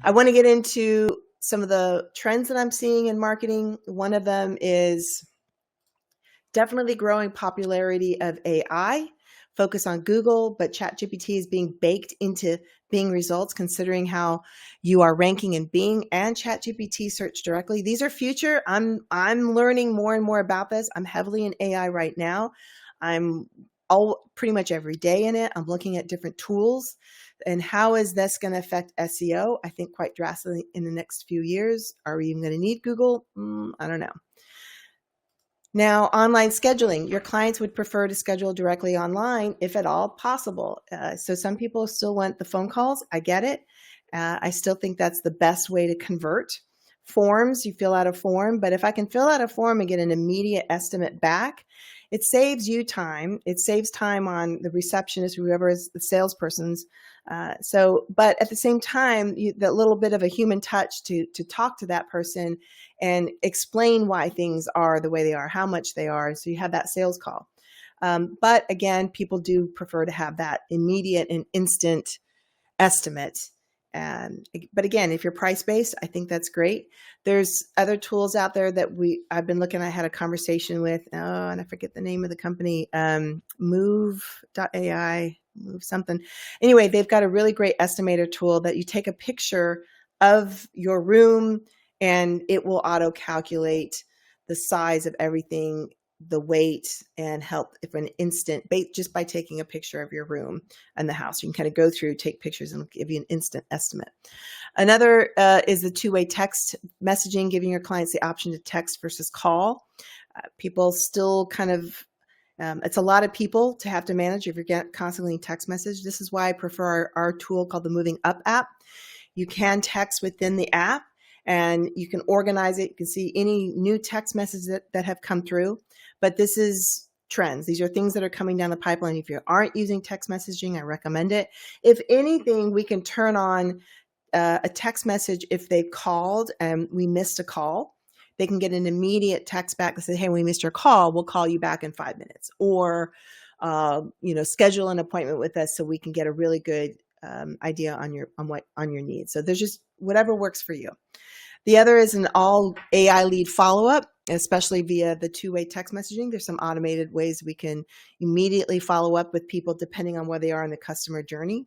I want to get into some of the trends that I'm seeing in marketing. One of them is definitely growing popularity of AI, focus on Google, but ChatGPT is being baked into Bing results, considering how you are ranking in Bing and ChatGPT search directly. These are future. I'm learning more and more about this. I'm heavily in AI right now. I'm pretty much every day in it. I'm looking at different tools. And how is this going to affect SEO? I think quite drastically in the next few years. Are we even going to need Google? I don't know. Now, online scheduling. Your clients would prefer to schedule directly online if at all possible. So some people still want the phone calls. I get it. I still think that's the best way to convert. Forms, you fill out a form, but if I can fill out a form and get an immediate estimate back, it saves you time. It saves time on the receptionist, whoever is the salesperson's. But at the same time, that little bit of a human touch to talk to that person and explain why things are the way they are, how much they are. So you have that sales call. But again, people do prefer to have that immediate and instant estimate. But again, if you're price-based, I think that's great. There's other tools out there that I've been looking. I had a conversation with, and I forget the name of the company, Move.ai, Move something. Anyway, they've got a really great estimator tool that you take a picture of your room and it will auto-calculate the size of everything, the weight, and help if an instant, just by taking a picture of your room and the house. You can kind of go through, take pictures, and give you an instant estimate. Another is the two-way text messaging, giving your clients the option to text versus call. People still kind of, it's a lot of people to have to manage if you're constantly text message. This is why I prefer our tool called the Moving Up app. You can text within the app and you can organize it. You can see any new text messages that have come through. But this is trends. These are things that are coming down the pipeline. If you aren't using text messaging, I recommend it. If anything, we can turn on a text message if they called and we missed a call. They can get an immediate text back that says, hey, we missed your call. We'll call you back in 5 minutes. Or, schedule an appointment with us so we can get a really good idea on your needs. So there's just whatever works for you. The other is an all AI lead follow-up, especially via the two-way text messaging. There's some automated ways we can immediately follow up with people depending on where they are in the customer journey.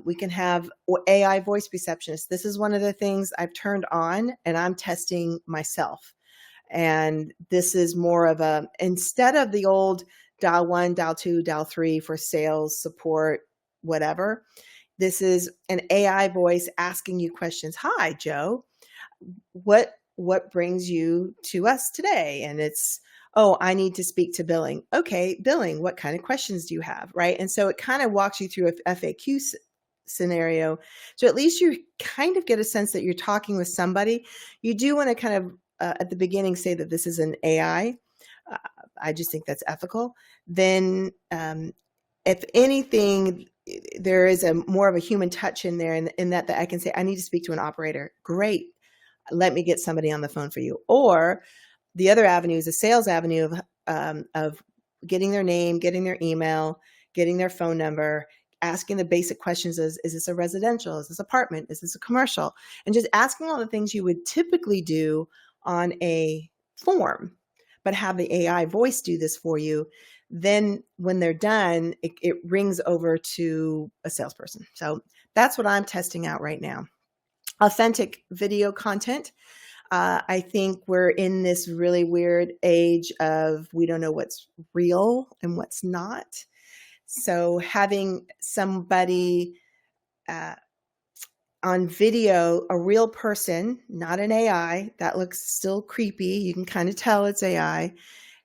We can have AI voice receptionists. This is one of the things I've turned on and I'm testing myself. And this is more of instead of the old dial 1, dial 2, dial 3 for sales, support, whatever, this is an AI voice asking you questions. Hi, Joe. What brings you to us today? And it's, oh, I need to speak to billing. Okay, billing, what kind of questions do you have, right? And so it kind of walks you through a FAQ scenario. So at least you kind of get a sense that you're talking with somebody. You do want to kind of, at the beginning, say that this is an AI. I just think that's ethical. Then if anything, there is more of a human touch in there in that I can say, I need to speak to an operator. Great. Let me get somebody on the phone for you. Or the other avenue is a sales avenue of getting their name, getting their email, getting their phone number, asking the basic questions is this a residential? Is this apartment? Is this a commercial? And just asking all the things you would typically do on a form, but have the AI voice do this for you. Then when they're done, it rings over to a salesperson. So that's what I'm testing out right now. Authentic video content. I think we're in this really weird age of we don't know what's real and what's not. So having somebody on video, a real person, not an AI, that looks still creepy. You can kind of tell it's AI.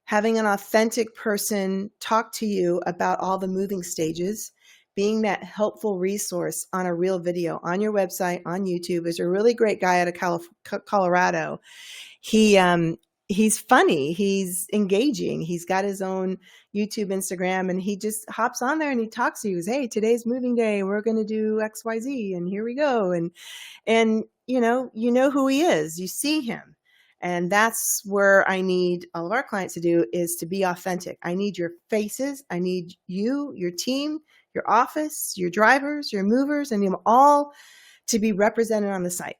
Having an authentic person talk to you about all the moving stages, being that helpful resource on a real video on your website, on YouTube. There's a really great guy out of Colorado. He's funny. He's engaging. He's got his own YouTube, Instagram, and he just hops on there and he talks to you. He goes, hey, today's moving day. We're going to do X, Y, Z, and here we go. And you know who he is. You see him. And that's where I need all of our clients to do, is to be authentic. I need your faces. I need you, your team, your office, your drivers, your movers, and them all to be represented on the site.